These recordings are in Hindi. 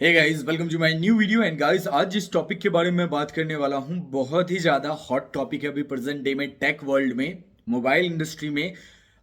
Hey guys, welcome to my new video. And guys, आज जिस टॉपिक के बारे में बात करने वाला हूं बहुत ही ज़्यादा हॉट टॉपिक है अभी प्रेजेंट डे में, टेक वर्ल्ड में, मोबाइल इंडस्ट्री में।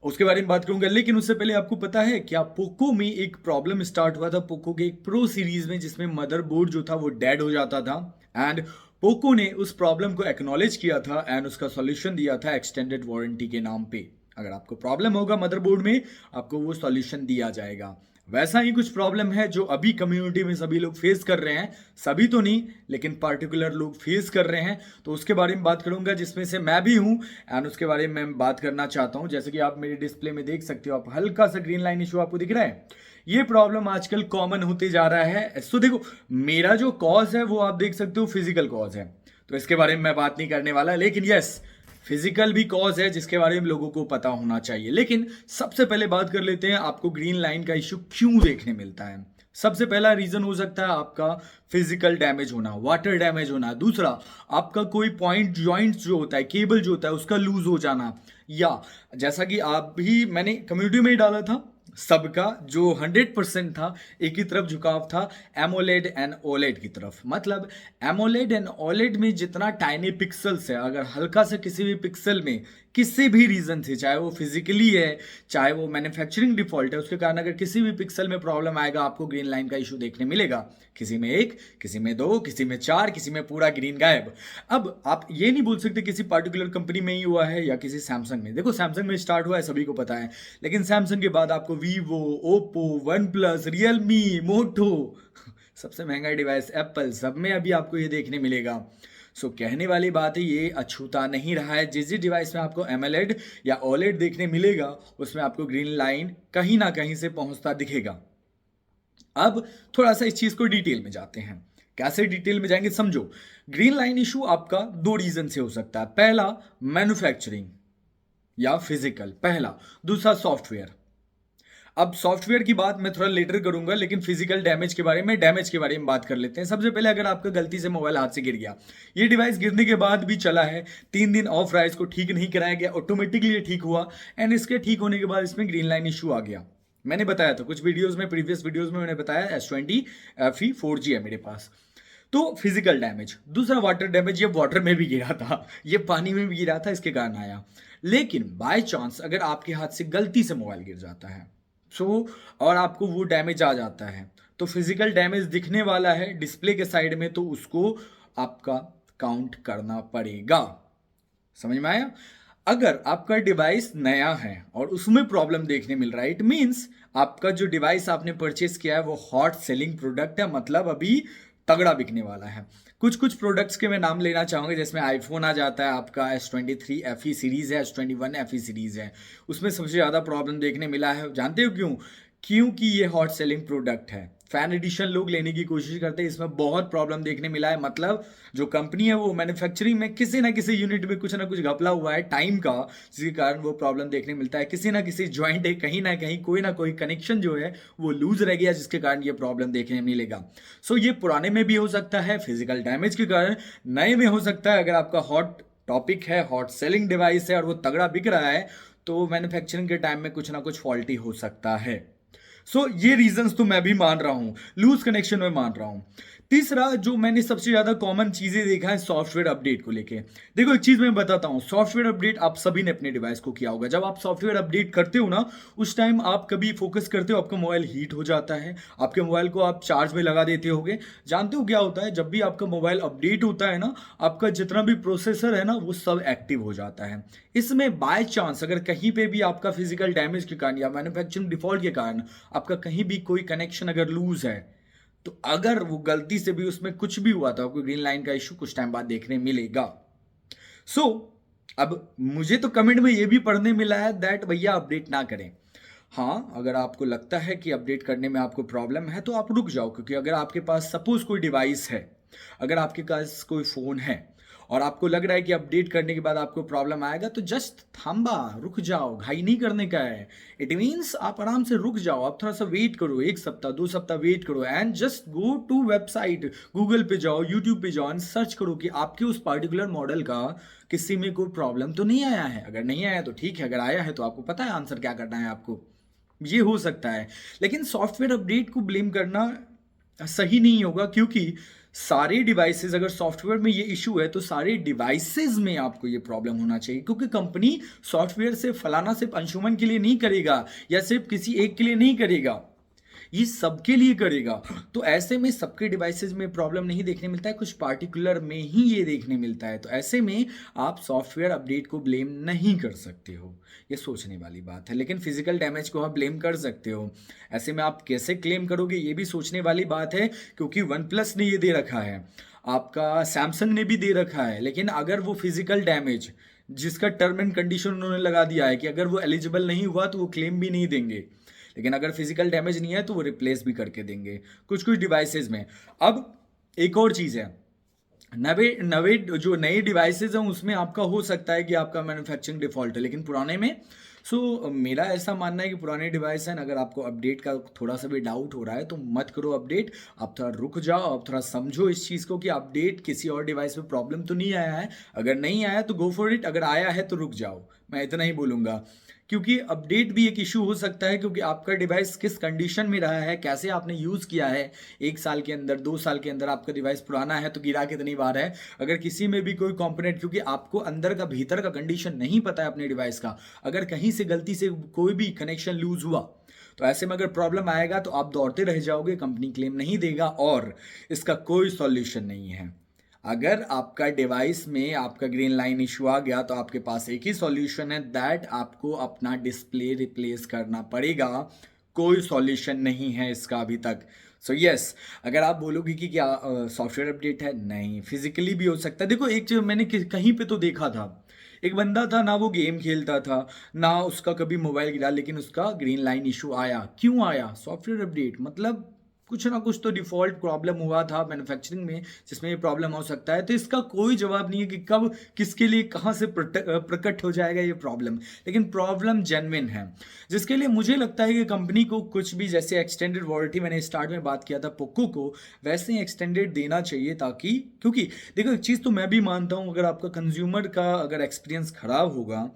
उसके बारे में बात करूंगा, लेकिन उससे पहले आपको पता है क्या पोको में एक प्रॉब्लम स्टार्ट हुआ था पोको के एक प्रो सीरीज में, जिसमें मदरबोर्ड जो था वो डेड हो जाता था। एंड पोको ने उस प्रॉब्लम को एक्नॉलेज किया था एंड उसका सॉल्यूशन दिया था एक्सटेंडेड वारंटी के नाम पे। अगर आपको प्रॉब्लम होगा मदरबोर्ड में, आपको वो सॉल्यूशन दिया जाएगा। वैसा ही कुछ प्रॉब्लम है जो अभी कम्युनिटी में सभी लोग फेस कर रहे हैं। सभी तो नहीं, लेकिन पार्टिकुलर लोग फेस कर रहे हैं, तो उसके बारे में बात करूंगा, जिसमें से मैं भी हूं। एंड उसके बारे में मैं बात करना चाहता हूं। जैसे कि आप मेरे डिस्प्ले में देख सकते हो, आप हल्का सा ग्रीन लाइन इशू आपको दिख रहा है। ये प्रॉब्लम आजकल कॉमन होते जा रहा है। सो देखो, मेरा जो कॉज है वो आप देख सकते हो फिजिकल कॉज है, तो इसके बारे में मैं बात नहीं करने वाला। लेकिन यस, फिजिकल भी कॉज है जिसके बारे में लोगों को पता होना चाहिए। लेकिन सबसे पहले बात कर लेते हैं, आपको ग्रीन लाइन का इश्यू क्यों देखने मिलता है। सबसे पहला रीजन हो सकता है आपका फिजिकल डैमेज होना, वाटर डैमेज होना। दूसरा, आपका कोई पॉइंट जॉइंट जो होता है, केबल जो होता है, उसका लूज हो जाना। या जैसा कि आप भी, मैंने कम्युनिटी में ही डाला था, सबका जो 100% था, एक ही तरफ झुकाव था, एमोलेड एंड ओलेड की तरफ। मतलब एमोलेड एंड ओलेड में जितना टाइनी पिक्सल्स है, अगर हल्का से किसी भी पिक्सल में किसी भी रीजन से, चाहे वो फिजिकली है चाहे वो मैन्युफैक्चरिंग डिफॉल्ट है, उसके कारण अगर किसी भी पिक्सल में प्रॉब्लम आएगा, आपको ग्रीन लाइन का इशू देखने मिलेगा। किसी में एक, किसी में दो, किसी में चार, किसी में पूरा ग्रीन गायब। अब आप ये नहीं बोल सकते किसी पार्टिकुलर कंपनी में ही हुआ है या किसी सैमसंग में। देखो, सैमसंग में स्टार्ट हुआ है, सभी को पता है। लेकिन सैमसंग के बाद आपको Vivo, Oppo, OnePlus, Realme, Moto, सबसे महंगा डिवाइस एप्पल, सब में अभी आपको ये देखने मिलेगा। सो कहने वाली बात है, ये अछूता नहीं रहा है। जिस जिस डिवाइस में आपको एमोलेड या ओलेड देखने मिलेगा, उसमें आपको ग्रीन लाइन कहीं ना कहीं से पहुंचता दिखेगा। अब थोड़ा सा इस चीज को डिटेल में जाते हैं। कैसे डिटेल में जाएंगे, समझो। ग्रीन लाइन इशू आपका दो रीजन से हो सकता है। पहला, मैन्युफैक्चरिंग या फिजिकल, पहला। दूसरा, सॉफ्टवेयर। अब सॉफ्टवेयर की बात मैं थोड़ा लेटर करूंगा, लेकिन फिजिकल डैमेज के बारे में बात कर लेते हैं। सबसे पहले, अगर आपका गलती से मोबाइल हाथ से गिर गया, ये डिवाइस गिरने के बाद भी चला है, 3 दिन ऑफ रहा, इसको ठीक नहीं कराया गया, ऑटोमेटिकली ठीक हुआ, एंड इसके ठीक होने के बाद इसमें ग्रीन लाइन इशू आ गया। मैंने बताया था कुछ वीडियोस में, प्रीवियस वीडियोस में मैंने बताया, S20 FE 4G है मेरे पास। तो फिजिकल डैमेज। दूसरा, वाटर डैमेज। ये वाटर में भी गिरा था, ये पानी में भी गिरा था, इसके कारण आया। लेकिन बाय चांस अगर आपके हाथ से गलती से मोबाइल गिर जाता है, सो और आपको वो डैमेज आ जाता है, तो फिजिकल डैमेज दिखने वाला है डिस्प्ले के साइड में, तो उसको आपका काउंट करना पड़ेगा। समझ में आया। अगर आपका डिवाइस नया है और उसमें प्रॉब्लम देखने मिल रहा है, इट मीन्स आपका जो डिवाइस आपने परचेस किया है वो हॉट सेलिंग प्रोडक्ट है, मतलब अभी तगड़ा बिकने वाला है। कुछ कुछ प्रोडक्ट्स के मैं नाम लेना चाहूंगा, जिसमें आईफोन आ जाता है, आपका S23 FE सीरीज है, S21 FE सीरीज है। उसमें सबसे ज़्यादा प्रॉब्लम देखने मिला है, जानते हो क्यों? क्योंकि ये हॉट सेलिंग प्रोडक्ट है। फैन एडिशन लोग लेने की कोशिश करते हैं, इसमें बहुत प्रॉब्लम देखने मिला है। मतलब जो कंपनी है वो मैन्युफैक्चरिंग में किसी ना किसी यूनिट में कुछ ना कुछ घपला हुआ है टाइम का, जिसके कारण वो प्रॉब्लम देखने मिलता है। किसी ना किसी जॉइंट है, कहीं ना कहीं कोई ना कोई कनेक्शन जो है वो लूज रह गया, जिसके कारण ये प्रॉब्लम देखने मिलेगा। सो ये पुराने में भी हो सकता है फिजिकल डैमेज के कारण, नए में हो सकता है अगर आपका हॉट टॉपिक है, हॉट सेलिंग डिवाइस है और वो तगड़ा बिक रहा है, तो मैन्युफैक्चरिंग के टाइम में कुछ ना कुछ फॉल्टी हो सकता है। ये रीजंस तो मैं भी मान रहा हूं, लूज कनेक्शन में मान रहा हूं। तीसरा, जो मैंने सबसे ज्यादा कॉमन चीजें देखा है सॉफ्टवेयर अपडेट को लेके। देखो, एक चीज मैं बताता हूं, सॉफ्टवेयर अपडेट आप सभी ने अपने डिवाइस को किया होगा। जब आप सॉफ्टवेयर अपडेट करते हो ना, उस टाइम आप कभी फोकस करते हो, आपका मोबाइल हीट हो जाता है, आपके मोबाइल को आप चार्ज में लगा देते होगे। जानते हो क्या होता है, जब भी आपका मोबाइल अपडेट होता है ना, आपका जितना भी प्रोसेसर है ना, वो सब एक्टिव हो जाता है। इसमें बाय चांस अगर कहीं पे भी आपका फिजिकल डैमेज के कारण या मैन्युफैक्चरिंग डिफॉल्ट के कारण आपका कहीं भी कोई कनेक्शन अगर लूज है, तो अगर वो गलती से भी उसमें कुछ भी हुआ, तो आपको ग्रीन लाइन का इशू कुछ टाइम बाद देखने मिलेगा। सो अब मुझे तो कमेंट में ये भी पढ़ने मिला है दैट भैया अपडेट ना करें। हाँ, अगर आपको लगता है कि अपडेट करने में आपको प्रॉब्लम है, तो आप रुक जाओ। क्योंकि अगर आपके पास सपोज कोई डिवाइस है, अगर आपके पास कोई फोन है और आपको लग रहा है कि अपडेट करने के बाद आपको प्रॉब्लम आएगा, तो जस्ट थांबा, रुक जाओ, घाई नहीं करने का है। इट मीन्स आप आराम से रुक जाओ, आप थोड़ा सा वेट करो, 1 सप्ताह 2 सप्ताह वेट करो, and just go to website, Google पे जाओ, यूट्यूब पे जाओ, एंड सर्च करो कि आपके उस पर्टिकुलर मॉडल का किसी में कोई प्रॉब्लम तो नहीं आया है। अगर नहीं आया तो ठीक है, अगर आया है तो आपको पता है आंसर क्या करना है आपको। ये हो सकता है। लेकिन सॉफ्टवेयर अपडेट को ब्लेम करना सही नहीं होगा, क्योंकि सारे डिवाइसेस, अगर सॉफ्टवेयर में ये इशू है तो सारे डिवाइसेस में आपको ये प्रॉब्लम होना चाहिए, क्योंकि कंपनी सॉफ्टवेयर से फलाना सिर्फ अंशुमन के लिए नहीं करेगा या सिर्फ किसी एक के लिए नहीं करेगा, ये सबके लिए करेगा। तो ऐसे में सबके डिवाइसेज में प्रॉब्लम नहीं देखने मिलता है, कुछ पार्टिकुलर में ही ये देखने मिलता है। तो ऐसे में आप सॉफ्टवेयर अपडेट को ब्लेम नहीं कर सकते हो, ये सोचने वाली बात है। लेकिन फिजिकल डैमेज को आप ब्लेम कर सकते हो। ऐसे में आप कैसे क्लेम करोगे, ये भी सोचने वाली बात है, क्योंकि वन प्लस ने ये दे रखा है, आपका सैमसंग ने भी दे रखा है। लेकिन अगर वो फिजिकल डैमेज, जिसका टर्म एंड कंडीशन उन्होंने लगा दिया है कि अगर वो एलिजिबल नहीं हुआ तो वो क्लेम भी नहीं देंगे, लेकिन अगर फिजिकल डैमेज नहीं है तो वो रिप्लेस भी करके देंगे कुछ कुछ डिवाइसेस में। अब एक और चीज़ है, नवे नवे जो नए डिवाइसेज हैं उसमें आपका हो सकता है कि आपका मैन्युफैक्चरिंग डिफॉल्ट है, लेकिन पुराने में मेरा ऐसा मानना है कि पुराने डिवाइस हैं, अगर आपको अपडेट का थोड़ा सा भी डाउट हो रहा है तो मत करो अपडेट। आप थोड़ा रुक जाओ, आप थोड़ा समझो इस चीज़ को कि अपडेट किसी और डिवाइस में प्रॉब्लम तो नहीं आया है। अगर नहीं आया तो गो फॉर इट, अगर आया है तो रुक जाओ, मैं इतना ही बोलूँगा। क्योंकि अपडेट भी एक इशू हो सकता है, क्योंकि आपका डिवाइस किस कंडीशन में रहा है, कैसे आपने यूज़ किया है, 1 साल के अंदर 2 साल के अंदर आपका डिवाइस पुराना है तो गिरा कितनी बार है। अगर किसी में भी कोई कंपोनेंट, क्योंकि आपको अंदर का भीतर का कंडीशन नहीं पता है अपने डिवाइस का, अगर कहीं से गलती से कोई भी कनेक्शन लूज हुआ तो ऐसे में अगर प्रॉब्लम आएगा तो आप दौड़ते रह जाओगे, कंपनी क्लेम नहीं देगा और इसका कोई सॉल्यूशन नहीं है। अगर आपका डिवाइस में आपका ग्रीन लाइन इशू आ गया तो आपके पास एक ही सॉल्यूशन है, दैट आपको अपना डिस्प्ले रिप्लेस करना पड़ेगा। कोई सॉल्यूशन नहीं है इसका अभी तक। सो यस, अगर आप बोलोगे कि क्या सॉफ्टवेयर अपडेट है, नहीं, फिजिकली भी हो सकता है। देखो एक चीज मैंने कहीं पे तो देखा था, एक बंदा था ना, वो गेम खेलता था ना, उसका कभी मोबाइल गिरा, लेकिन उसका ग्रीन लाइन इशू आया। क्यों आया? सॉफ्टवेयर अपडेट, मतलब कुछ ना कुछ तो डिफॉल्ट प्रॉब्लम हुआ था मैन्युफैक्चरिंग में जिसमें ये प्रॉब्लम हो सकता है। तो इसका कोई जवाब नहीं है कि कब किसके लिए कहाँ से प्रकट हो जाएगा ये प्रॉब्लम, लेकिन प्रॉब्लम जेन्युइन है, जिसके लिए मुझे लगता है कि कंपनी को कुछ भी, जैसे एक्सटेंडेड वारंटी मैंने स्टार्ट में बात किया था पोको को, वैसे ही एक्सटेंडेड देना चाहिए, ताकि, क्योंकि देखो एक चीज़ तो मैं भी मानता हूँ, अगर आपका कंज्यूमर का अगर एक्सपीरियंस खराब होगा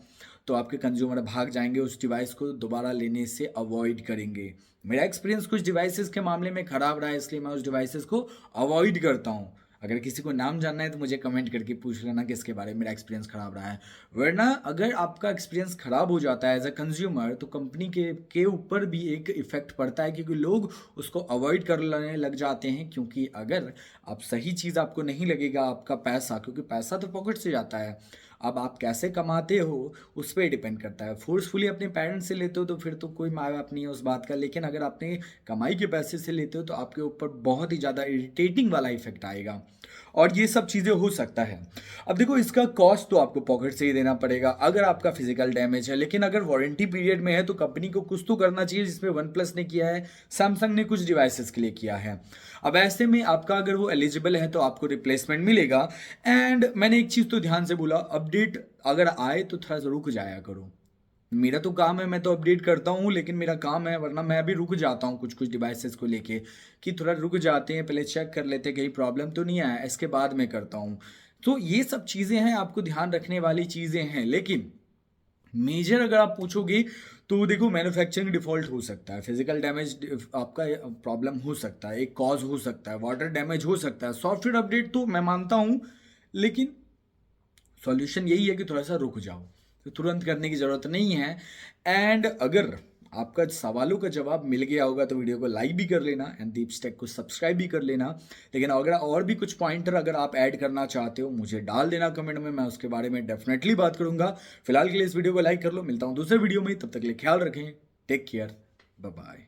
तो आपके कंज्यूमर भाग जाएंगे, उस डिवाइस को दोबारा लेने से अवॉइड करेंगे। मेरा एक्सपीरियंस कुछ डिवाइसेस के मामले में खराब रहा है, इसलिए मैं उस डिवाइसेस को अवॉइड करता हूँ। अगर किसी को नाम जानना है तो मुझे कमेंट करके पूछ लेना कि इसके बारे में मेरा एक्सपीरियंस खराब रहा है। वरना अगर आपका एक्सपीरियंस खराब हो जाता है एज अ कंज्यूमर तो कंपनी के ऊपर भी एक इफेक्ट पड़ता है, क्योंकि लोग उसको अवॉइड करने लग जाते हैं। क्योंकि अगर आप सही चीज़ आपको नहीं लगेगा, आपका पैसा, क्योंकि पैसा तो पॉकेट से जाता है, अब आप कैसे कमाते हो उस पर डिपेंड करता है। फोर्सफुली अपने पेरेंट्स से लेते हो तो फिर तो कोई माँ बाप नहीं है उस बात का, लेकिन अगर आपने कमाई के पैसे से लेते हो तो आपके ऊपर बहुत ही ज़्यादा इरिटेटिंग वाला इफेक्ट आएगा, और ये सब चीज़ें हो सकता है। अब देखो इसका कॉस्ट तो आपको पॉकेट से ही देना पड़ेगा अगर आपका फिजिकल डैमेज है, लेकिन अगर वारंटी पीरियड में है तो कंपनी को कुछ तो करना चाहिए, जिसमें वन प्लस ने किया है, सैमसंग ने कुछ डिवाइसेस के लिए किया है। अब ऐसे में आपका अगर वो एलिजिबल है तो आपको रिप्लेसमेंट मिलेगा। एंड मैंने एक चीज़ तो ध्यान से बोला, अपडेट अगर आए तो थोड़ा सा रुक जाया करो। मेरा तो काम है, मैं तो अपडेट करता हूँ, लेकिन मेरा काम है, वरना मैं भी रुक जाता हूँ कुछ कुछ डिवाइसेस को लेके, कि थोड़ा रुक जाते हैं, पहले चेक कर लेते हैं कहीं प्रॉब्लम तो नहीं आया, इसके बाद में करता हूँ। तो ये सब चीज़ें हैं, आपको ध्यान रखने वाली चीज़ें हैं। लेकिन मेजर अगर आप पूछोगे तो देखो, मैन्युफैक्चरिंग डिफॉल्ट हो सकता है, फिजिकल डैमेज आपका प्रॉब्लम हो सकता है, एक कॉज हो सकता है, वाटर डैमेज हो सकता है, सॉफ्टवेयर अपडेट तो मैं मानता हूँ, लेकिन सॉल्यूशन यही है कि थोड़ा सा रुक जाओ, तो तुरंत करने की ज़रूरत नहीं है। एंड अगर आपका सवालों का जवाब मिल गया होगा तो वीडियो को लाइक भी कर लेना एंड दीप स्टेक को सब्सक्राइब भी कर लेना। लेकिन अगर और भी कुछ पॉइंटर अगर आप ऐड करना चाहते हो मुझे डाल देना कमेंट में, मैं उसके बारे में डेफिनेटली बात करूंगा। फिलहाल के लिए इस वीडियो को लाइक कर लो, मिलता हूँ दूसरे वीडियो में, तब तक के लिए ख्याल रखें, टेक केयर, बाय बाय।